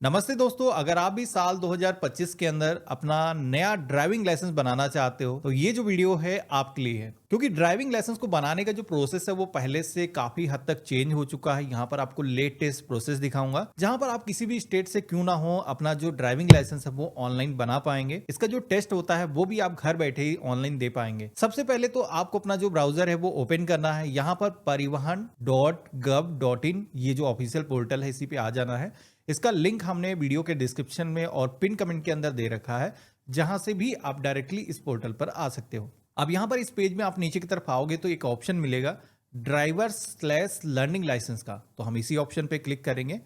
नमस्ते दोस्तों, अगर आप भी साल 2025 के अंदर अपना नया ड्राइविंग लाइसेंस बनाना चाहते हो तो ये जो वीडियो है आपके लिए है। क्योंकि ड्राइविंग लाइसेंस को बनाने का जो प्रोसेस है वो पहले से काफी हद तक चेंज हो चुका है। यहाँ पर आपको लेटेस्ट प्रोसेस दिखाऊंगा जहाँ पर आप किसी भी स्टेट से क्यों ना हो अपना जो ड्राइविंग लाइसेंस है वो ऑनलाइन बना पाएंगे। इसका जो टेस्ट होता है वो भी आप घर बैठे ही ऑनलाइन दे पाएंगे। सबसे पहले तो आपको अपना जो ब्राउजर है वो ओपन करना है। यहाँ पर परिवहन.gov.in ये जो ऑफिशियल पोर्टल है इसी पे आ जाना है। इसका लिंक हमने वीडियो के डिस्क्रिप्शन में और पिन कमेंट के अंदर दे रखा है, जहां से भी आप डायरेक्टली इस पोर्टल पर आ सकते हो। अब यहां पर इस पेज में आप नीचे की तरफ आओगे तो एक ऑप्शन मिलेगा ड्राइवर स्लैश लर्निंग लाइसेंस का, तो हम इसी ऑप्शन पे क्लिक करेंगे।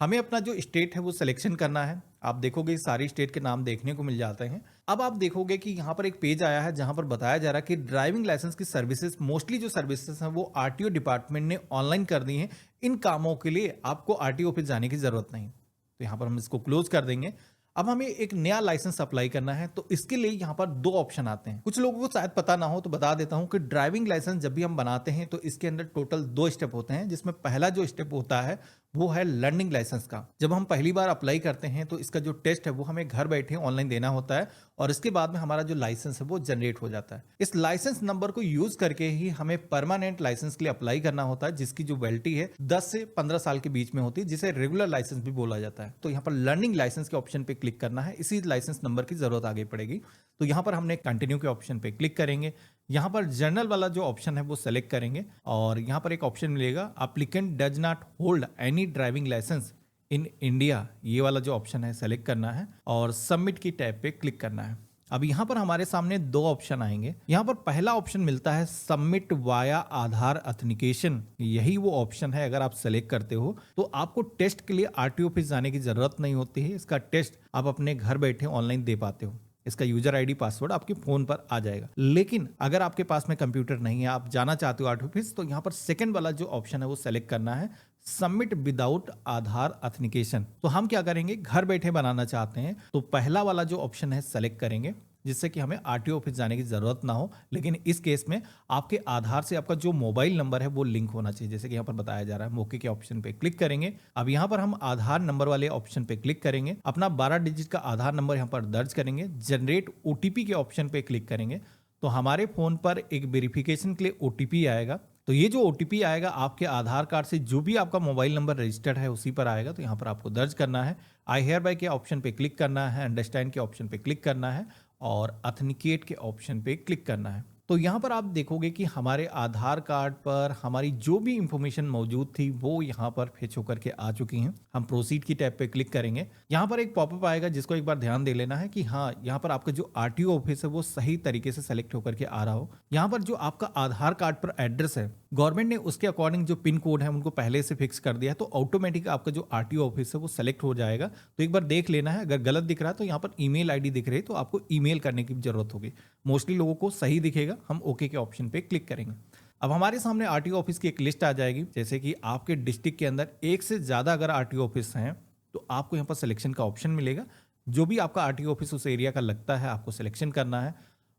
हमें अपना जो स्टेट है वो सिलेक्शन करना है। आप देखोगे सारी स्टेट के नाम देखने को मिल जाते हैं। अब आप देखोगे कि यहाँ पर एक पेज आया है जहां पर बताया जा रहा है कि ड्राइविंग लाइसेंस की सर्विसेज, मोस्टली जो सर्विसेज हैं वो आरटीओ डिपार्टमेंट ने ऑनलाइन कर दी हैं। इन कामों के लिए आपको आरटीओ ऑफिस जाने की जरूरत नहीं। तो यहां पर हम इसको क्लोज कर देंगे। अब हमें एक नया लाइसेंस अप्लाई करना है, तो इसके लिए यहां पर दो ऑप्शन आते हैं। कुछ लोगों को शायद पता ना हो तो बता देता हूं कि ड्राइविंग लाइसेंस जब भी हम बनाते हैं तो इसके अंदर टोटल दो स्टेप होते हैं, जिसमें पहला जो स्टेप होता है वो है लर्निंग लाइसेंस का। जब हम पहली बार अप्लाई करते हैं तो इसका जो टेस्ट है वो हमें घर बैठे ऑनलाइन देना होता है और इसके बाद में हमारा जो लाइसेंस है वो जनरेट हो जाता है। इस लाइसेंस नंबर को यूज करके ही हमें परमानेंट लाइसेंस के लिए अप्लाई करना होता है, जिसकी जो वैलिडिटी है 10 से 15 साल के बीच में होती है, जिसे रेगुलर लाइसेंस भी बोला जाता है। तो यहाँ पर लर्निंग लाइसेंस के ऑप्शन पे क्लिक करना है। इसी लाइसेंस नंबर की जरूरत आगे पड़ेगी। तो यहाँ पर हमने कंटिन्यू के ऑप्शन पे क्लिक करेंगे। यहाँ पर जर्नल वाला जो ऑप्शन है वो सेलेक्ट करेंगे और यहाँ पर एक ऑप्शन मिलेगा applicant does not hold any driving licence in India, ये वाला जो ऑप्शन है सेलेक्ट करना है और सबमिट की टैब पे क्लिक करना है। अब यहाँ पर हमारे सामने दो ऑप्शन आएंगे। यहाँ पर पहला ऑप्शन मिलता है सबमिट वाया आधार ऑथेंटिकेशन, यही वो ऑप्शन है। अगर आप सेलेक्ट करते हो तो आपको टेस्ट के लिए आरटीओ ऑफिस जाने की जरूरत नहीं होती है। इसका टेस्ट आप अपने घर बैठे ऑनलाइन दे पाते हो। इसका यूजर आईडी पासवर्ड आपके फोन पर आ जाएगा। लेकिन अगर आपके पास में कंप्यूटर नहीं है, आप जाना चाहते हो आरटीओ ऑफिस, तो यहाँ पर सेकंड वाला जो ऑप्शन है वो सेलेक्ट करना है, सबमिट विदाउट आधार ऑथेंटिकेशन। तो हम क्या करेंगे, घर बैठे बनाना चाहते हैं तो पहला वाला जो ऑप्शन है सेलेक्ट करेंगे, जिससे कि हमें आरटीओ ऑफिस जाने की जरूरत ना हो। लेकिन इस केस में आपके आधार से आपका जो मोबाइल नंबर है वो लिंक होना चाहिए, जैसे कि यहाँ पर बताया जा रहा है। मौके के ऑप्शन पे क्लिक करेंगे। अब यहाँ पर हम आधार नंबर वाले ऑप्शन पे क्लिक करेंगे, अपना 12 डिजिट का आधार नंबर यहाँ पर दर्ज करेंगे। जनरेट ओटीपी के ऑप्शन पे क्लिक करेंगे तो हमारे फोन पर एक वेरिफिकेशन के लिए ओटीपी आएगा। तो ये जो ओटीपी आएगा आपके आधार कार्ड से जो भी आपका मोबाइल नंबर रजिस्टर्ड है उसी पर आएगा। तो यहाँ पर आपको दर्ज करना है। आई हेयर बाय के ऑप्शन पे क्लिक करना है, अंडरस्टैंड के ऑप्शन पे क्लिक करना है और ऑथेंटिकेट के ऑप्शन पे क्लिक करना है। तो यहाँ पर आप देखोगे कि हमारे आधार कार्ड पर हमारी जो भी इंफॉर्मेशन मौजूद थी वो यहाँ पर फेच होकर के आ चुकी हैं। हम प्रोसीड की टैब पे क्लिक करेंगे। यहाँ पर एक पॉपअप आएगा जिसको एक बार ध्यान दे लेना है कि हाँ, यहाँ पर आपका जो आरटीओ ऑफिस है वो सही तरीके से सेलेक्ट होकर के आ रहा हो। यहाँ पर जो आपका आधार कार्ड पर एड्रेस है, गवर्नमेंट ने उसके अकॉर्डिंग जो पिन कोड है उनको पहले से फिक्स कर दिया है, तो ऑटोमेटिक आपका जो आरटीओ ऑफिस है वो सेलेक्ट हो जाएगा। तो एक बार देख लेना है, अगर गलत दिख रहा है तो यहाँ पर ईमेल आईडी दिख रही है तो आपको ईमेल करने की जरूरत होगी। मोस्टली लोगों को सही दिखेगा। हम ओके के ऑप्शन पे क्लिक करेंगे। अब हमारे सामने आरटीओ ऑफिस की एक लिस्ट आ जाएगी। जैसे कि आपके डिस्ट्रिक्ट के अंदर एक से ज्यादा अगर आरटीओ ऑफिस हैं तो आपको यहाँ पर सिलेक्शन का ऑप्शन मिलेगा। जो भी आपका आरटीओ ऑफिस उस एरिया का लगता है आपको सिलेक्शन करना है।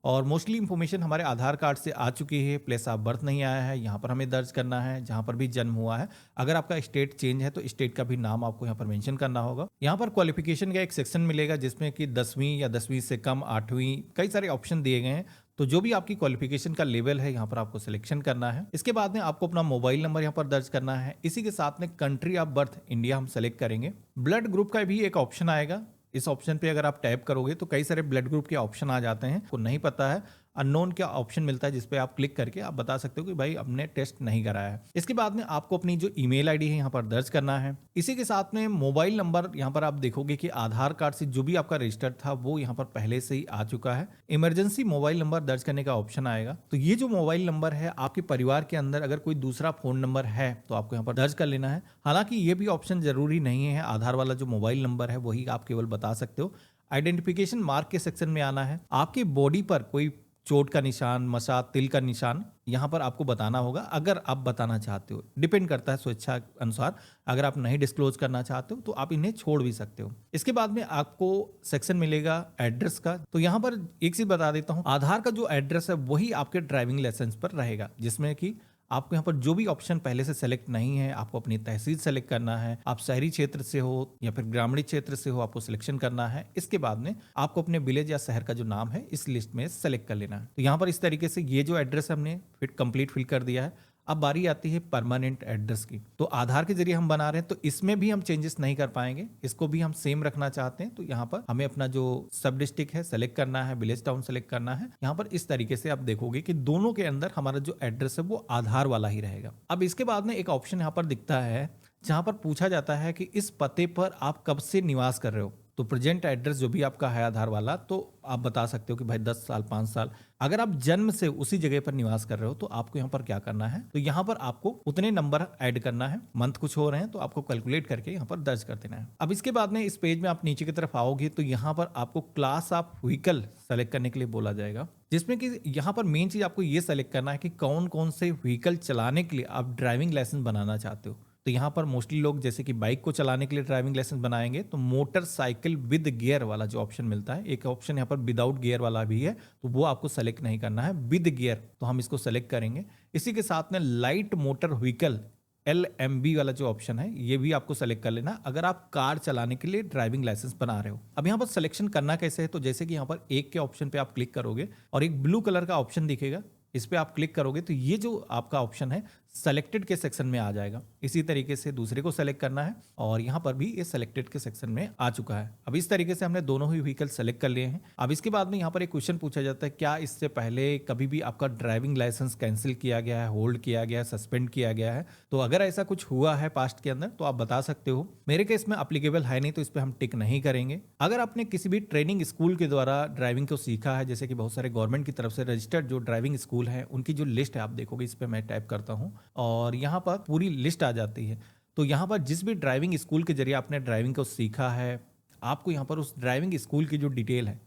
और मोस्टली इंफॉर्मेशन हमारे आधार कार्ड से आ चुकी है। प्लेस ऑफ बर्थ नहीं आया है, यहाँ पर हमें दर्ज करना है जहाँ पर भी जन्म हुआ है। अगर आपका स्टेट चेंज है तो स्टेट का भी नाम आपको यहाँ पर मेंशन करना होगा। यहाँ पर क्वालिफिकेशन का एक सेक्शन मिलेगा जिसमें कि 10वीं या 10वीं से कम, 8वीं, कई सारे ऑप्शन दिए गए हैं। तो जो भी आपकी क्वालिफिकेशन का लेवल है यहाँ पर आपको सिलेक्शन करना है। इसके बाद में आपको अपना मोबाइल नंबर यहाँ पर दर्ज करना है। इसी के साथ में कंट्री ऑफ बर्थ इंडिया हम सेलेक्ट करेंगे। ब्लड ग्रुप का भी एक ऑप्शन आएगा। इस ऑप्शन पे अगर आप टैप करोगे तो कई सारे ब्लड ग्रुप के ऑप्शन आ जाते हैं। को नहीं पता है, अननोन का ऑप्शन मिलता है जिसपे आप क्लिक करके आप बता सकते हो कि भाई हमने टेस्ट नहीं कराया है। इसके बाद में आपको अपनी जो ईमेल आईडी है यहाँ पर दर्ज करना है। इसी के साथ में मोबाइल नंबर, यहाँ पर आप देखोगे कि आधार कार्ड से जो भी आपका रजिस्टर्ड था वो यहाँ पर पहले से ही आ चुका है। इमरजेंसी मोबाइल नंबर दर्ज करने का ऑप्शन आएगा। तो ये जो मोबाइल नंबर है आपके परिवार के अंदर अगर कोई दूसरा फोन नंबर है तो आपको यहाँ पर दर्ज कर लेना है। हालांकि ये भी ऑप्शन जरूरी नहीं है। आधार वाला जो मोबाइल नंबर है वही आप केवल बता सकते हो। आइडेंटिफिकेशन मार्क के सेक्शन में आना है। आपकी बॉडी पर कोई चोट का निशान, मसा, तिल का निशान यहाँ पर आपको बताना होगा अगर आप बताना चाहते हो। डिपेंड करता है स्वेच्छा अनुसार। अगर आप नहीं डिस्क्लोज करना चाहते हो तो आप इन्हें छोड़ भी सकते हो। इसके बाद में आपको सेक्शन मिलेगा एड्रेस का। तो यहाँ पर एक चीज बता देता हूँ, आधार का जो एड्रेस है वही आपके ड्राइविंग लाइसेंस पर रहेगा, जिसमें कि आपको यहाँ पर जो भी ऑप्शन पहले से सेलेक्ट नहीं है, आपको अपनी तहसील सेलेक्ट करना है, आप शहरी क्षेत्र से हो या फिर ग्रामीण क्षेत्र से हो, आपको सिलेक्शन करना है। इसके बाद में आपको अपने विलेज या शहर का जो नाम है इस लिस्ट में सेलेक्ट कर लेना है। तो यहाँ पर इस तरीके से ये जो एड्रेस हमने फिट कंप्लीट फिल कर दिया है। अब बारी आती है परमानेंट एड्रेस की। तो आधार के जरिए हम बना रहे हैं तो इसमें भी हम चेंजेस नहीं कर पाएंगे, इसको भी हम सेम रखना चाहते हैं। तो यहाँ पर हमें अपना जो सब डिस्ट्रिक्ट है सेलेक्ट करना है, विलेज टाउन सेलेक्ट करना है। यहाँ पर इस तरीके से आप देखोगे कि दोनों के अंदर हमारा जो एड्रेस है वो आधार वाला ही रहेगा। अब इसके बाद में एक ऑप्शन यहाँ पर दिखता है जहां पर पूछा जाता है कि इस पते पर आप कब से निवास कर रहे हो। तो प्रेजेंट एड्रेस जो भी आपका है आधार वाला, तो आप बता सकते हो कि भाई 10 साल 5 साल। अगर आप जन्म से उसी जगह पर निवास कर रहे हो तो आपको यहाँ पर क्या करना है, तो यहाँ पर आपको उतने नंबर ऐड करना है। मंथ कुछ हो रहे हैं तो आपको कैलकुलेट करके यहाँ पर दर्ज कर देना है। अब इसके बाद में इस पेज में आप नीचे की तरफ आओगे तो यहाँ पर आपको क्लास ऑफ व्हीकल सेलेक्ट करने के लिए बोला जाएगा, जिसमें कि यहाँ पर मेन चीज आपको ये सेलेक्ट करना है कि कौन कौन से व्हीकल चलाने के लिए आप ड्राइविंग लाइसेंस बनाना चाहते हो। तो यहाँ पर मोस्टली लोग जैसे कि बाइक को चलाने के लिए ड्राइविंग लाइसेंस बनाएंगे तो मोटरसाइकिल विद गियर वाला जो ऑप्शन मिलता है, एक ऑप्शन यहाँ पर विदाउट गियर वाला भी है, तो वो आपको सेलेक्ट नहीं करना है, विद गियर तो हम इसको सेलेक्ट करेंगे। इसी के साथ में लाइट मोटर व्हीकल LMB वाला जो ऑप्शन है ये भी आपको सेलेक्ट कर लेना अगर आप कार चलाने के लिए ड्राइविंग लाइसेंस बना रहे हो। अब यहाँ पर सिलेक्शन करना कैसे है, तो जैसे कि यहाँ पर एक के ऑप्शन पे आप क्लिक करोगे और एक ब्लू कलर का ऑप्शन दिखेगा, इस पे आप क्लिक करोगे तो ये जो आपका ऑप्शन है सेलेक्टेड के सेक्शन में आ जाएगा। इसी तरीके से दूसरे को सेलेक्ट करना है और यहाँ पर भी ये सेलेक्टेड के सेक्शन में आ चुका है। अब इस तरीके से हमने दोनों ही व्हीकल सेलेक्ट कर लिए हैं। अब इसके बाद में यहाँ पर एक क्वेश्चन पूछा जाता है, क्या इससे पहले कभी भी आपका ड्राइविंग लाइसेंस कैंसिल किया गया है, होल्ड किया गया है, सस्पेंड किया गया है? तो अगर ऐसा कुछ हुआ है पास्ट के अंदर तो आप बता सकते हो। मेरे केस में अप्लीकेबल है नहीं तो इस पर हम टिक नहीं करेंगे। अगर आपने किसी भी ट्रेनिंग स्कूल के द्वारा ड्राइविंग को सीखा है, जैसे कि बहुत सारे गवर्नमेंट की तरफ से रजिस्टर्ड जो ड्राइविंग स्कूल है उनकी जो लिस्ट है आप देखोगे, इस पर मैं टाइप करता हूँ और यहाँ पर पूरी लिस्ट आ जाती है। तो यहाँ पर जिस भी ड्राइविंग स्कूल के जरिए आपने ड्राइविंग को सीखा है, आपको यहाँ पर उस ड्राइविंग स्कूल की जो डिटेल है,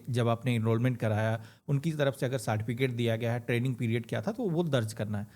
जब आपने इनरोलमेंट कराया उनकी तरफ से अगर सर्टिफिकेट दिया गया है, ट्रेनिंग पीरियड क्या था, तो वो दर्ज करना है।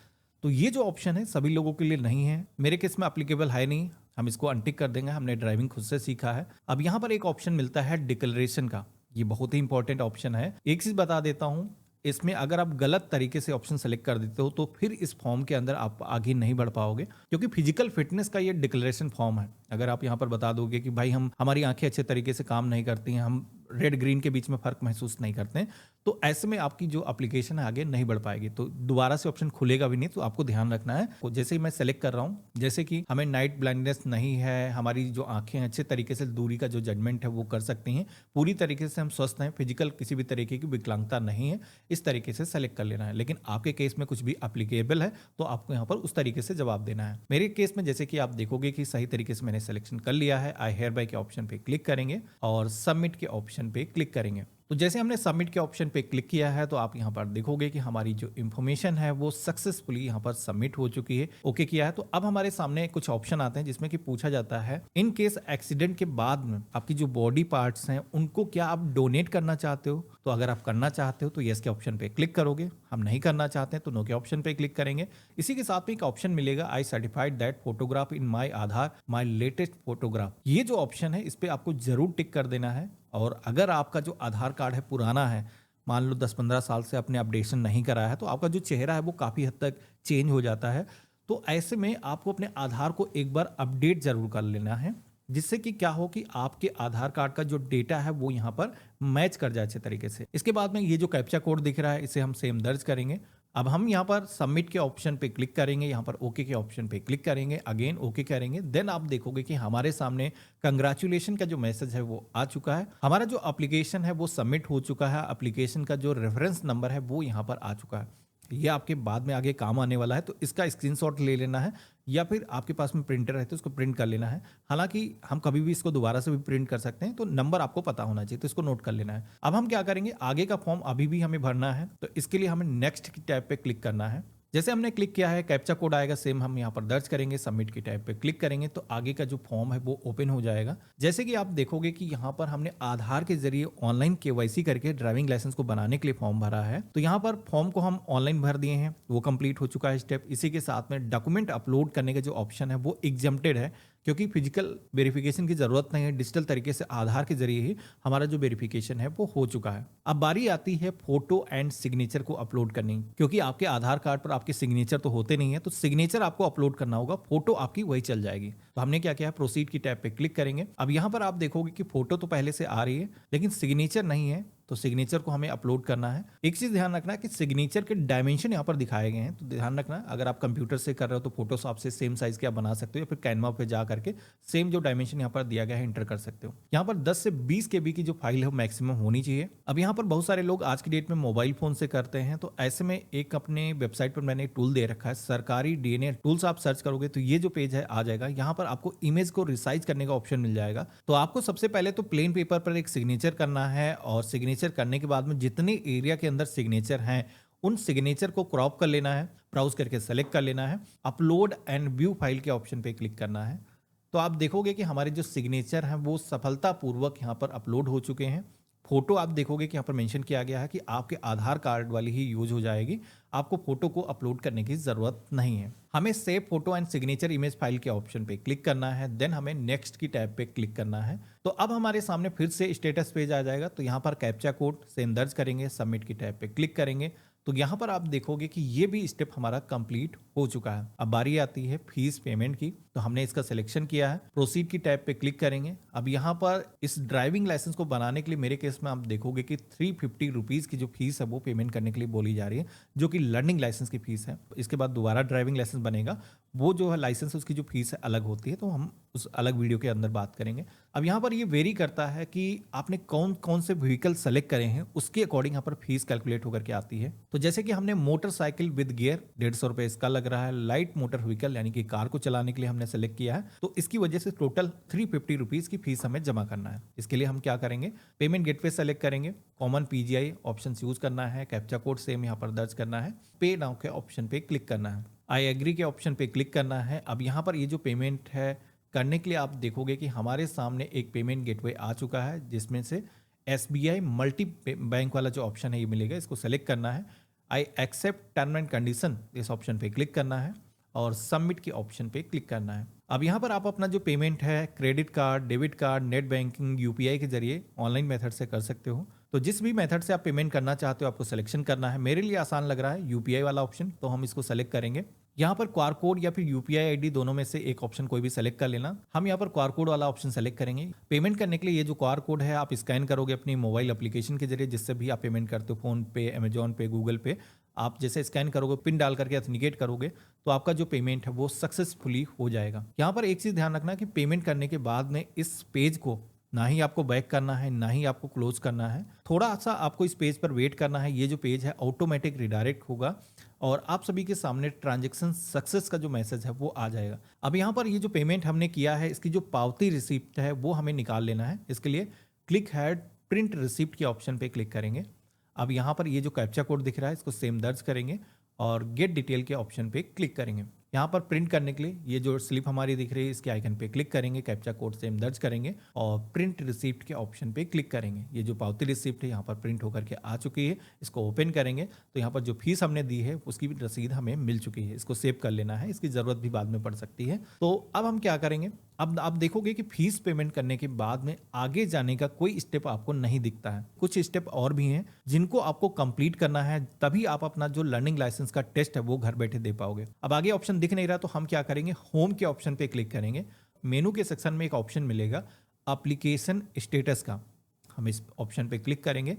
तो ये जो ऑप्शन है सभी लोगों के लिए नहीं है, मेरे केस में अप्लीकेबल है नहीं, हम इसको अनटिक कर देंगे। हमने ड्राइविंग खुद से सीखा है। अब यहाँ पर एक ऑप्शन मिलता है डिक्लेरेशन का, ये बहुत ही इंपॉर्टेंट ऑप्शन है। एक चीज बता देता हूँ, इसमें अगर आप गलत तरीके से ऑप्शन सेलेक्ट कर देते हो तो फिर इस फॉर्म के अंदर आप आगे नहीं बढ़ पाओगे, क्योंकि फिजिकल फिटनेस का ये डिक्लेरेशन फॉर्म है। अगर आप यहाँ पर बता दोगे कि भाई हमारी आंखें अच्छे तरीके से काम नहीं करती हैं, हम रेड ग्रीन के बीच में फर्क महसूस नहीं करते हैं, तो ऐसे में आपकी जो एप्लीकेशन है आगे नहीं बढ़ पाएगी, तो दोबारा से ऑप्शन खुलेगा भी नहीं। तो आपको ध्यान रखना है। तो जैसे ही मैं सेलेक्ट कर रहा हूँ, जैसे कि हमें नाइट ब्लाइंडनेस नहीं है, हमारी जो आंखें अच्छे तरीके से दूरी का जो जजमेंट है वो कर सकती हैं, पूरी तरीके से हम स्वस्थ हैं, फिजिकल किसी भी तरीके की विकलांगता नहीं है, इस तरीके से सेलेक्ट कर लेना है। लेकिन आपके केस में कुछ भी एप्लीकेबल है तो आपको यहाँ पर उस तरीके से जवाब देना है। मेरे केस में जैसे कि आप देखोगे कि सही तरीके से मैंने सिलेक्शन कर लिया है। आई हेयर बाय के ऑप्शन पे क्लिक करेंगे और सबमिट के ऑप्शन पे क्लिक करेंगे। तो जैसे हमने सबमिट के ऑप्शन पे क्लिक किया है तो आप यहाँ पर देखोगे कि हमारी जो इन्फॉर्मेशन है वो सक्सेसफुली यहाँ पर सबमिट हो चुकी है, ओके किया है। तो अब हमारे सामने कुछ ऑप्शन आते हैं जिसमें कि पूछा जाता है, इन केस एक्सीडेंट के बाद में आपकी जो बॉडी पार्ट्स हैं उनको क्या आप डोनेट करना चाहते हो? तो अगर आप करना चाहते हो तो यस के ऑप्शन पे क्लिक करोगे, हम नहीं करना चाहते हैं तो नो के ऑप्शन पे क्लिक करेंगे। इसी के साथ में एक ऑप्शन मिलेगा, आई certified that photograph in my Aadhaar my latest photograph. ये जो ऑप्शन है इस पे आपको जरूर टिक कर देना है। और अगर आपका जो आधार कार्ड है पुराना है, मान लो 10-15 साल से आपने अपडेशन नहीं कराया है, तो आपका जो चेहरा है वो काफ़ी हद तक चेंज हो जाता है। तो ऐसे में आपको अपने आधार को एक बार अपडेट जरूर कर लेना है, जिससे कि क्या हो कि आपके आधार कार्ड का जो डेटा है वो यहाँ पर मैच कर जाए अच्छे तरीके से। इसके बाद में ये जो कैप्चा कोड दिख रहा है इसे हम सेम दर्ज करेंगे। अब हम यहाँ पर सबमिट के ऑप्शन पे क्लिक करेंगे, यहाँ पर ओके के ऑप्शन पे क्लिक करेंगे, अगेन ओके करेंगे। देन आप देखोगे कि हमारे सामने कंग्रेचुलेशन का जो मैसेज है वो आ चुका है। हमारा जो एप्लीकेशन है वो सबमिट हो चुका है। एप्लीकेशन का जो रेफरेंस नंबर है वो यहाँ पर आ चुका है। ये आपके बाद में आगे काम आने वाला है, तो इसका स्क्रीनशॉट ले लेना है या फिर आपके पास में प्रिंटर है तो उसको प्रिंट कर लेना है। हालांकि हम कभी भी इसको दोबारा से भी प्रिंट कर सकते हैं, तो नंबर आपको पता होना चाहिए, तो इसको नोट कर लेना है। अब हम क्या करेंगे, आगे का फॉर्म अभी भी हमें भरना है, तो इसके लिए हमें नेक्स्ट की टैब पे क्लिक करना है। जैसे हमने क्लिक किया है कैप्चा कोड आएगा, सेम हम यहाँ पर दर्ज करेंगे, सबमिट की टैब पे क्लिक करेंगे तो आगे का जो फॉर्म है वो ओपन हो जाएगा। जैसे कि आप देखोगे कि यहाँ पर हमने आधार के जरिए ऑनलाइन केवाईसी करके ड्राइविंग लाइसेंस को बनाने के लिए फॉर्म भरा है। तो यहाँ पर फॉर्म को हम ऑनलाइन भर दिए हैं, वो कंप्लीट हो चुका है स्टेप। इसी के साथ में डॉक्यूमेंट अपलोड करने का जो ऑप्शन है वो एग्जम्प्टेड है, क्योंकि फिजिकल वेरिफिकेशन की जरूरत नहीं है, डिजिटल तरीके से आधार के जरिए ही हमारा जो वेरिफिकेशन है वो हो चुका है। अब बारी आती है फोटो एंड सिग्नेचर को अपलोड करने की, क्योंकि आपके आधार कार्ड पर आपके सिग्नेचर तो होते नहीं है, तो सिग्नेचर आपको अपलोड करना होगा, फोटो आपकी वही चल जाएगी। तो हमने क्या किया, प्रोसीड की टैब पे क्लिक करेंगे। अब यहाँ पर आप देखोगे कि फोटो तो पहले से आ रही है लेकिन सिग्नेचर नहीं है, तो सिग्नेचर को हमें अपलोड करना है। एक चीज ध्यान रखना है कि सिग्नेचर के डायमेंशन यहाँ पर दिखाए गए हैं, तो ध्यान रखना अगर आप कंप्यूटर से कर रहे हो तो फोटोशॉप से सेम साइज के आप बना सकते हो, या फिर कैनवा पे जा करके सेम जो डायमेंशन यहाँ पर दिया गया है एंटर कर सकते हो। यहाँ पर 10 से 20 केबी की जो फाइल है वो मैक्सिमम होनी चाहिए। अब यहाँ पर बहुत सारे लोग आज की डेट में मोबाइल फोन से करते हैं, तो ऐसे में एक अपने वेबसाइट पर मैंने टूल दे रखा है, सरकारी डीएनए टूल्स। आप सर्च करोगे तो ये जो पेज है आ जाएगा। यहाँ पर आपको इमेज को रिसाइज करने का ऑप्शन मिल जाएगा। तो आपको सबसे पहले तो प्लेन पेपर पर एक सिग्नेचर करना है, और सिग्नेचर करने के बाद में जितने एरिया के अंदर सिग्नेचर हैं उन सिग्नेचर को क्रॉप कर लेना है, ब्राउज करके सेलेक्ट कर लेना है, अपलोड एंड व्यू फाइल के ऑप्शन पे क्लिक करना है। तो आप देखोगे कि हमारे जो सिग्नेचर हैं वो सफलतापूर्वक यहाँ पर अपलोड हो चुके हैं। फोटो आप देखोगे कि यहाँ पर मेंशन किया गया है कि आपके आधार कार्ड वाली ही यूज हो जाएगी, आपको फोटो को अपलोड करने की जरूरत नहीं है। हमें save photo and signature image file के ऑप्शन पे क्लिक करना है, देन हमें नेक्स्ट की टैब पे क्लिक करना है। तो अब हमारे सामने फिर से स्टेटस पेज आ जाएगा। तो यहाँ पर कैप्चा कोड सेम दर्ज करेंगे, सबमिट की टैब पे क्लिक करेंगे, तो यहाँ पर आप देखोगे कि ये भी स्टेप हमारा कंप्लीट हो चुका है। अब बारी आती है फीस पेमेंट की, तो हमने इसका सिलेक्शन किया है, प्रोसीड की टैब पे क्लिक करेंगे। अब यहाँ पर इस ड्राइविंग लाइसेंस को बनाने के लिए मेरे केस में आप देखोगे कि 350 रुपीज की जो फीस है वो पेमेंट करने के लिए बोली जा रही है, जो कि लर्निंग लाइसेंस की फीस है। इसके बाद दोबारा ड्राइविंग लाइसेंस बनेगा, वो जो है लाइसेंस उसकी जो फीस है अलग होती है, तो हम उस अलग वीडियो के अंदर बात करेंगे। अब यहाँ पर ये वेरी करता है कि आपने कौन कौन से व्हीकल सेलेक्ट करे हैं, उसके अकॉर्डिंग यहाँ पर फीस कैलकुलेट होकर के आती है। तो जैसे कि हमने मोटरसाइकिल विद गियर 150 रुपए इसका लग रहा है, लाइट मोटर व्हीकल यानी कि कार को चलाने के लिए हमने सेलेक्ट किया है, तो इसकी वजह से टोटल 350 रुपीज की फीस हमें जमा करना है। इसके लिए हम क्या करेंगे, पेमेंट गेटवे सेलेक्ट करेंगे, कॉमन पीजीआई ऑप्शन यूज करना है, कैप्चा कोड सेम यहाँ पर दर्ज करना है, पे नाउ के ऑप्शन पे क्लिक करना है, आई एग्री के ऑप्शन पे क्लिक करना है। अब यहाँ पर ये जो पेमेंट है करने के लिए आप देखोगे कि हमारे सामने एक पेमेंट गेटवे आ चुका है, जिसमें से SBI मल्टी बैंक वाला जो ऑप्शन है ये मिलेगा, इसको सेलेक्ट करना है। I accept term and condition इस ऑप्शन पे क्लिक करना है और सबमिट के ऑप्शन पे क्लिक करना है। अब यहाँ पर आप अपना जो पेमेंट है credit card, debit card, net banking, UPI के जरिए ऑनलाइन मेथड से कर सकते हो। तो जिस भी मेथड से आप पेमेंट करना चाहते हो आपको सिलेक्शन करना है। मेरे लिए आसान लग रहा है UPI वाला ऑप्शन, तो हम इसको सेलेक्ट करेंगे। यहाँ पर क्यूआर कोड या फिर UPI ID दोनों में से एक ऑप्शन कोई भी सेलेक्ट कर लेना। हम यहाँ पर क्यूआर कोड वाला ऑप्शन सेलेक्ट करेंगे। पेमेंट करने के लिए ये जो क्यूआर कोड है आप स्कैन करोगे अपनी मोबाइल एप्लीकेशन के जरिए, जिससे भी आप पेमेंट करते हो, फोन पे, अमेजॉन पे, गूगल पे, आप जैसे स्कैन करोगे, पिन डाल करके ऑथेंटिकेट करोगे, तो आपका जो पेमेंट है वो सक्सेसफुली हो जाएगा। यहाँ पर एक चीज ध्यान रखना कि पेमेंट करने के बाद में इस पेज को ना ही आपको बैक करना है, ना ही आपको क्लोज करना है, थोड़ा सा आपको इस पेज पर वेट करना है। ये जो पेज है ऑटोमेटिक रिडायरेक्ट होगा और आप सभी के सामने ट्रांजैक्शन सक्सेस का जो मैसेज है वो आ जाएगा। अब यहाँ पर ये जो पेमेंट हमने किया है इसकी जो पावती रिसिप्ट है वो हमें निकाल लेना है। इसके लिए क्लिक हेड प्रिंट रिसिप्ट के ऑप्शन पे क्लिक करेंगे। अब यहाँ पर ये जो कैप्चा कोड दिख रहा है इसको सेम दर्ज करेंगे और गेट डिटेल के ऑप्शन पे क्लिक करेंगे। यहाँ पर प्रिंट करने के लिए ये जो स्लिप हमारी दिख रही है इसके आइकन पे क्लिक करेंगे, कैप्चा कोड सेम दर्ज करेंगे और प्रिंट रिसिप्ट के ऑप्शन पे क्लिक करेंगे। ये जो पावती रिसिप्ट है यहाँ पर प्रिंट होकर के आ चुकी है, इसको ओपन करेंगे तो यहाँ पर जो फीस हमने दी है उसकी भी रसीद हमें मिल चुकी है। इसको सेव कर लेना है, इसकी जरूरत भी बाद में पड़ सकती है। तो अब हम क्या करेंगे, अब आप देखोगे कि फीस पेमेंट करने के बाद में आगे जाने का कोई स्टेप आपको नहीं दिखता है। कुछ स्टेप और भी हैं जिनको आपको कंप्लीट करना है, तभी आप अपना जो लर्निंग लाइसेंस का टेस्ट है वो घर बैठे दे पाओगे। अब आगे ऑप्शन दिख नहीं रहा तो हम क्या करेंगे, होम के ऑप्शन पे क्लिक करेंगे। मेनू के सेक्शन में एक ऑप्शन मिलेगा एप्लीकेशन स्टेटस का, हम इस ऑप्शन पे क्लिक करेंगे।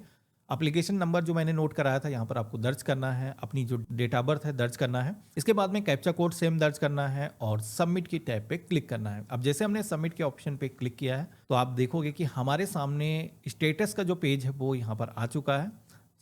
एप्लीकेशन नंबर जो मैंने नोट कराया था यहाँ पर आपको दर्ज करना है, अपनी जो डेट ऑफ बर्थ है दर्ज करना है। इसके बाद में कैप्चा कोड सेम दर्ज करना है और सबमिट की टैब पे क्लिक करना है। अब जैसे हमने सबमिट के ऑप्शन पे क्लिक किया है तो आप देखोगे कि हमारे सामने स्टेटस का जो पेज है वो यहाँ पर आ चुका है,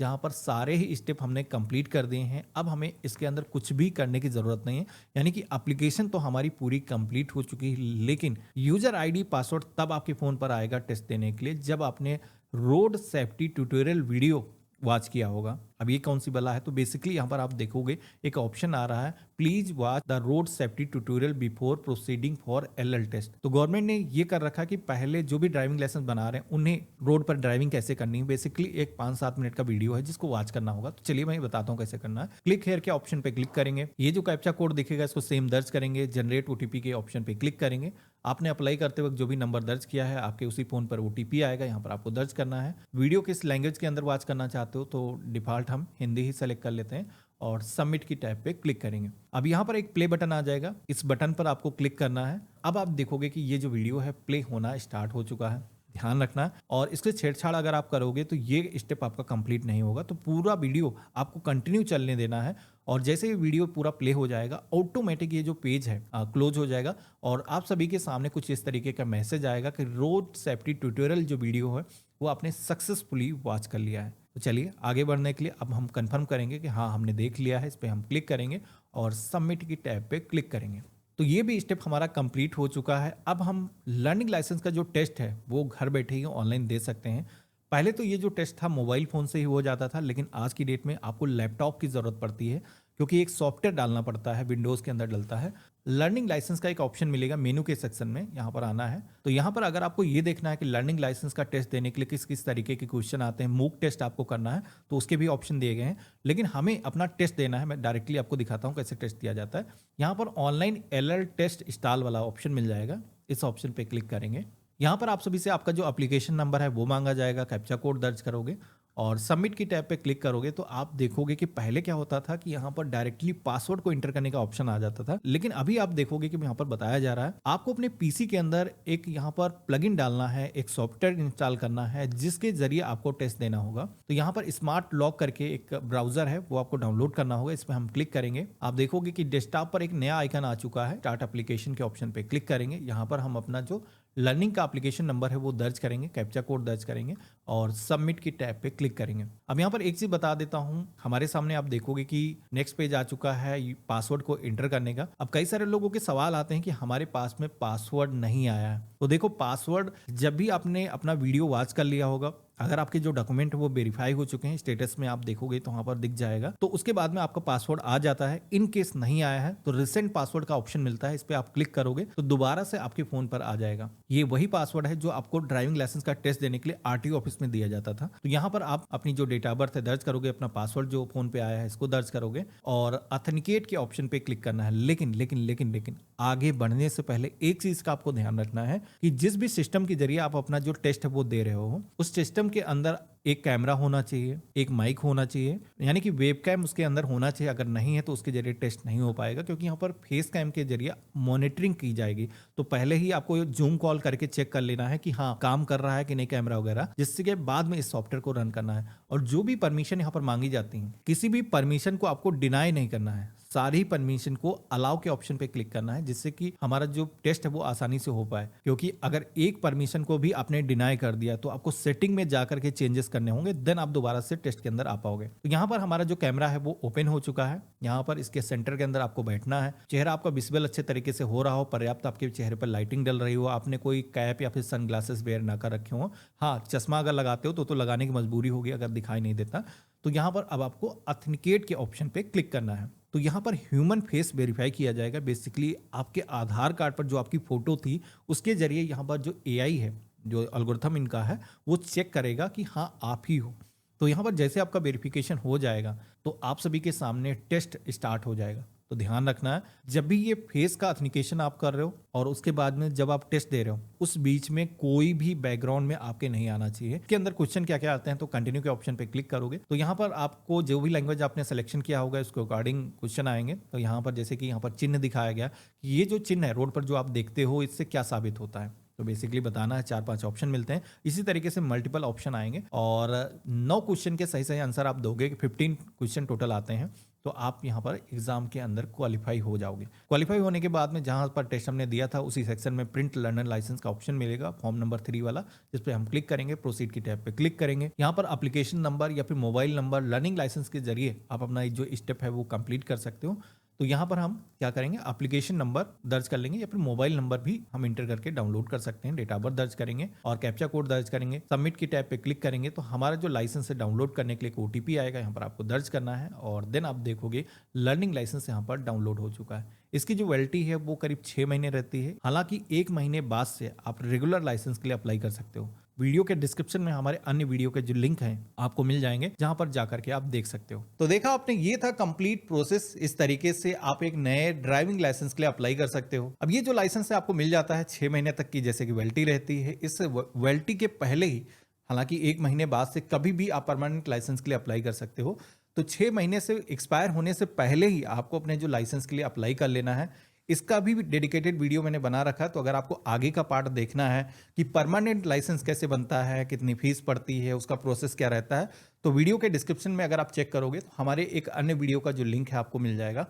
जहाँ पर सारे ही स्टेप हमने कंप्लीट कर दिए हैं। अब हमें इसके अंदर कुछ भी करने की ज़रूरत नहीं है, यानी कि एप्लीकेशन तो हमारी पूरी कंप्लीट हो चुकी है। लेकिन यूज़र आईडी पासवर्ड तब आपके फ़ोन पर आएगा टेस्ट देने के लिए जब आपने road safety tutorial video watch किया होगा। अब ये कौन सी बला है, तो बेसिकली यहाँ पर आप देखोगे एक ऑप्शन आ रहा है, please watch the road safety tutorial before proceeding for LL test. तो गवर्नमेंट ने ये कर रखा कि पहले जो भी ड्राइविंग लाइसेंस बना रहे हैं उन्हें रोड पर ड्राइविंग कैसे करनी है, बेसिकली एक 5-7 मिनट का वीडियो है जिसको वॉच करना होगा। तो चलिए मैं बताता हूँ कैसे करना है। क्लिक हेयर के ऑप्शन पे क्लिक करेंगे, ये जो कैप्चा कोड दिखेगा इसको सेम दर्ज करेंगे, जनरेट OTP के ऑप्शन पे क्लिक करेंगे। आपने अप्लाई करते वक्त जो भी नंबर दर्ज किया है आपके उसी फ़ोन पर OTP आएगा, यहाँ पर आपको दर्ज करना है। वीडियो किस लैंग्वेज के अंदर वॉच करना चाहते हो तो डिफ़ॉल्ट हम हिंदी ही सेलेक्ट कर लेते हैं और सबमिट की टैब पे क्लिक करेंगे। अब यहाँ पर एक प्ले बटन आ जाएगा, इस बटन पर आपको क्लिक करना है। अब आप देखोगे कि ये जो वीडियो है प्ले होना स्टार्ट हो चुका है, ध्यान रखना। और इसके छेड़छाड़ अगर आप करोगे तो ये स्टेप आपका कंप्लीट नहीं होगा, तो पूरा वीडियो आपको कंटिन्यू चलने देना है। और जैसे ही वीडियो पूरा प्ले हो जाएगा ऑटोमेटिक ये जो पेज है क्लोज हो जाएगा और आप सभी के सामने कुछ इस तरीके का मैसेज आएगा कि रोड सेफ्टी ट्यूटोरियल जो वीडियो है वो आपने सक्सेसफुली वॉच कर लिया है। तो चलिए आगे बढ़ने के लिए अब हम कंफर्म करेंगे कि हाँ हमने देख लिया है, इस पर हम क्लिक करेंगे और सबमिट की टैब पे क्लिक करेंगे। तो ये भी स्टेप हमारा कंप्लीट हो चुका है। अब हम लर्निंग लाइसेंस का जो टेस्ट है वो घर बैठे ही ऑनलाइन दे सकते हैं। पहले तो ये जो टेस्ट था मोबाइल फ़ोन से ही हो जाता था, लेकिन आज की डेट में आपको लैपटॉप की ज़रूरत पड़ती है क्योंकि एक सॉफ्टवेयर डालना पड़ता है, विंडोज़ के अंदर डलता है। लर्निंग लाइसेंस का एक ऑप्शन मिलेगा मेनू के सेक्शन में, यहाँ पर आना है। तो यहाँ पर अगर आपको ये देखना है कि लर्निंग लाइसेंस का टेस्ट देने के लिए किस किस तरीके के क्वेश्चन आते हैं, मूक टेस्ट आपको करना है तो उसके भी ऑप्शन दिए गए हैं। लेकिन हमें अपना टेस्ट देना है, मैं डायरेक्टली आपको दिखाता हूँ कैसे टेस्ट दिया जाता है। यहाँ पर ऑनलाइन LL टेस्ट इंस्टॉल वाला ऑप्शन मिल जाएगा, इस ऑप्शन पर क्लिक करेंगे। यहाँ पर आप सभी से आपका जो एप्लीकेशन नंबर है वो मांगा जाएगा, कैप्चा कोड दर्ज करोगे और सबमिट की टैब पे क्लिक करोगे तो आप देखोगे कि पहले क्या होता था कि यहाँ पर डायरेक्टली पासवर्ड को एंटर करने का ऑप्शन आ जाता था, लेकिन अभी आप देखोगे कि यहाँ पर बताया जा रहा है आपको अपने पीसी के अंदर एक यहाँ पर प्लगइन डालना है, एक सॉफ्टवेयर इंस्टॉल करना है जिसके जरिए आपको टेस्ट देना होगा। तो यहाँ पर स्मार्ट लॉक करके एक ब्राउजर है वो आपको डाउनलोड करना होगा, इस पर हम क्लिक करेंगे। आप देखोगे कि डेस्कटॉप पर एक नया आइकन आ चुका है, स्टार्ट एप्लीकेशन के ऑप्शन पे क्लिक करेंगे। यहाँ पर हम अपना जो लर्निंग का एप्लीकेशन नंबर है वो दर्ज करेंगे, कैप्चा कोड दर्ज करेंगे और सबमिट की टैब पे क्लिक करेंगे। अब यहाँ पर एक चीज बता देता हूँ, हमारे सामने आप देखोगे कि नेक्स्ट पेज आ चुका है पासवर्ड को एंटर करने का। अब कई सारे लोगों के सवाल आते हैं कि हमारे पास में पासवर्ड नहीं आया है। तो देखो पासवर्ड जब भी आपने अपना वीडियो वॉच कर लिया होगा, अगर आपके जो डॉक्यूमेंट है वो वेरीफाई हो चुके हैं, स्टेटस में आप देखोगे तो वहां पर दिख जाएगा, तो उसके बाद में आपका पासवर्ड आ जाता है। इन केस नहीं आया है तो रिसेंट पासवर्ड का ऑप्शन मिलता है, इस पे आप क्लिक करोगे तो दोबारा से आपके फोन पर आ जाएगा। ये वही पासवर्ड है जो आपको ड्राइविंग लाइसेंस का टेस्ट देने के लिए RTO ऑफिस में दिया जाता था। तो यहाँ पर आप अपनी जो डेट ऑफ बर्थ है दर्ज करोगे, अपना पासवर्ड जो फोन पे आया है इसको दर्ज करोगे और ऑथेंटिकेट के ऑप्शन पे क्लिक करना है। लेकिन लेकिन लेकिन लेकिन आगे बढ़ने से पहले एक चीज का आपको ध्यान रखना है कि जिस भी सिस्टम के जरिए आप अपना जो टेस्ट है वो दे रहे हो, उस सिस्टम के अंदर एक कैमरा होना चाहिए, एक माइक होना चाहिए, यानी कि वेबकैम उसके अंदर होना चाहिए। अगर नहीं है तो उसके जरिए टेस्ट नहीं हो पाएगा, क्योंकि यहाँ पर फेस कैम के जरिए मॉनिटरिंग की जाएगी। तो पहले ही आपको जूम कॉल करके चेक कर लेना है कि हाँ काम कर रहा है कि नहीं कैमरा वगैरह, जिससे के बाद में इस सॉफ्टवेयर को रन करना है। और जो भी परमिशन यहाँ पर मांगी जाती है, किसी भी परमिशन को आपको डिनाई नहीं करना है, सारी परमिशन को अलाउ के ऑप्शन पे क्लिक करना है, जिससे कि हमारा जो टेस्ट है वो आसानी से हो पाए। क्योंकि अगर एक परमिशन को भी आपने डिनाई कर दिया तो आपको सेटिंग में जाकर के चेंजेस करने होंगे, देन आप दोबारा से टेस्ट के अंदर आ पाओगे। तो यहाँ पर हमारा जो कैमरा है वो ओपन हो चुका है। यहाँ पर इसके सेंटर के अंदर आपको बैठना है, चेहरा आपका विजिबल अच्छे तरीके से हो रहा हो, पर्याप्त आपके चेहरे पर लाइटिंग डल रही हो, आपने कोई कैप या फिर सनग्लासेस वेयर ना कर रखे हो। हाँ चश्मा अगर लगाते हो तो लगाने की मजबूरी होगी अगर दिखाई नहीं देता। तो यहाँ पर अब आपको ऑथेंटिकेट के ऑप्शन पे क्लिक करना है। तो यहाँ पर ह्यूमन फेस वेरीफाई किया जाएगा। बेसिकली आपके आधार कार्ड पर जो आपकी फोटो थी उसके जरिए यहाँ पर जो AI है, जो एल्गोरिथम इनका है, वो चेक करेगा कि हाँ आप ही हो। तो यहाँ पर जैसे आपका वेरिफिकेशन हो जाएगा तो आप सभी के सामने टेस्ट स्टार्ट हो जाएगा। तो ध्यान रखना है जब भी ये फेस का ऑथेंटिकेशन आप कर रहे हो और उसके बाद में जब आप टेस्ट दे रहे हो, उस बीच में कोई भी बैकग्राउंड में आपके नहीं आना चाहिए। इसके अंदर क्वेश्चन क्या क्या आते हैं, तो कंटिन्यू के ऑप्शन पे क्लिक करोगे तो यहाँ पर आपको जो भी लैंग्वेज आपने सिलेक्शन किया होगा उसके अकॉर्डिंग क्वेश्चन आएंगे। तो यहाँ पर जैसे कि यहाँ पर चिन्ह दिखाया गया, ये जो चिन्ह है रोड पर जो आप देखते हो इससे क्या साबित होता है, तो बेसिकली बताना है। 4-5 ऑप्शन मिलते हैं, इसी तरीके से मल्टीपल ऑप्शन आएंगे और 9 क्वेश्चन के सही सही आंसर आप दोगे। 15 क्वेश्चन टोटल आते हैं, तो आप यहाँ पर एग्जाम के अंदर क्वालिफाई हो जाओगे। क्वालिफाई होने के बाद में जहाँ पर टेस्ट हमने दिया था उसी सेक्शन में प्रिंट लर्नर लाइसेंस का ऑप्शन मिलेगा, फॉर्म नंबर 3 वाला, जिस पे हम क्लिक करेंगे, प्रोसीड की टैब पे क्लिक करेंगे। यहाँ पर एप्लीकेशन नंबर या फिर मोबाइल नंबर लर्निंग लाइसेंस के जरिए आप अपना जो स्टेप है वो कंप्लीट कर सकते हो। तो यहाँ पर हम क्या करेंगे, एप्लीकेशन नंबर दर्ज कर लेंगे या फिर मोबाइल नंबर भी हम इंटर करके डाउनलोड कर सकते हैं। डेट ऑफ बर्थ दर्ज करेंगे और कैप्चा कोड दर्ज करेंगे। सबमिट की टैब पे क्लिक करेंगे तो हमारा जो लाइसेंस है डाउनलोड करने के लिए एक OTP आएगा, यहाँ पर आपको दर्ज करना है और देन आप देखोगे लर्निंग लाइसेंस यहाँ पर डाउनलोड हो चुका है। इसकी जो वैलिडिटी है वो करीब 6 महीने रहती है। हालांकि 1 महीने बाद से आप रेगुलर लाइसेंस के लिए अप्लाई कर सकते हो। वीडियो के डिस्क्रिप्शन में हमारे अन्य वीडियो के जो लिंक हैं आपको मिल जाएंगे, जहां पर जाकर के आप देख सकते हो। तो देखा आपने, ये था कंप्लीट प्रोसेस। इस तरीके से आप एक नए ड्राइविंग लाइसेंस के लिए अप्लाई कर सकते हो। अब ये जो लाइसेंस है आपको मिल जाता है 6 महीने तक की जैसे कि वैलिडिटी रहती है। इस वैलिडिटी के पहले ही, हालांकि 1 महीने बाद से कभी भी आप परमानेंट लाइसेंस के लिए अप्लाई कर सकते हो। तो 6 महीने से एक्सपायर होने से पहले ही आपको अपने जो लाइसेंस के लिए अप्लाई कर लेना है। इसका भी डेडिकेटेड वीडियो मैंने बना रखा है, तो अगर आपको आगे का पार्ट देखना है कि परमानेंट लाइसेंस कैसे बनता है, कितनी फीस पड़ती है, उसका प्रोसेस क्या रहता है, तो वीडियो के डिस्क्रिप्शन में अगर आप चेक करोगे तो हमारे एक अन्य वीडियो का जो लिंक है आपको मिल जाएगा।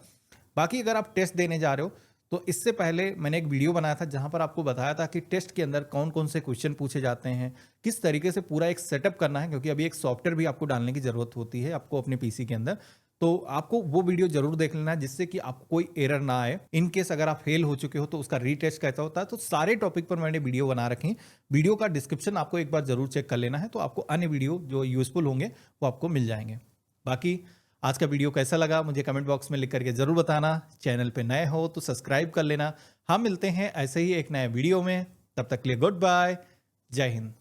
बाकी अगर आप टेस्ट देने जा रहे हो तो इससे पहले मैंने एक वीडियो बनाया था जहां पर आपको बताया था कि टेस्ट के अंदर कौन कौन से क्वेश्चन पूछे जाते हैं, किस तरीके से पूरा एक सेटअप करना है, क्योंकि अभी एक सॉफ्टवेयर भी आपको डालने की जरूरत होती है आपको अपने पीसी के अंदर। तो आपको वो वीडियो जरूर देख लेना है, जिससे कि आपको कोई एरर ना आए। इन केस अगर आप फेल हो चुके हो तो उसका रीटेस्ट कैसा होता है, तो सारे टॉपिक पर मैंने वीडियो बना रखी। वीडियो का डिस्क्रिप्शन आपको एक बार जरूर चेक कर लेना है, तो आपको अन्य वीडियो जो यूजफुल होंगे वो आपको मिल जाएंगे। बाकी आज का वीडियो कैसा लगा मुझे कमेंट बॉक्स में लिख करके जरूर बताना। चैनल पे नए हो तो सब्सक्राइब कर लेना। हम मिलते हैं ऐसे ही एक नए वीडियो में, तब तक के लिए गुड बाय, जय हिंद।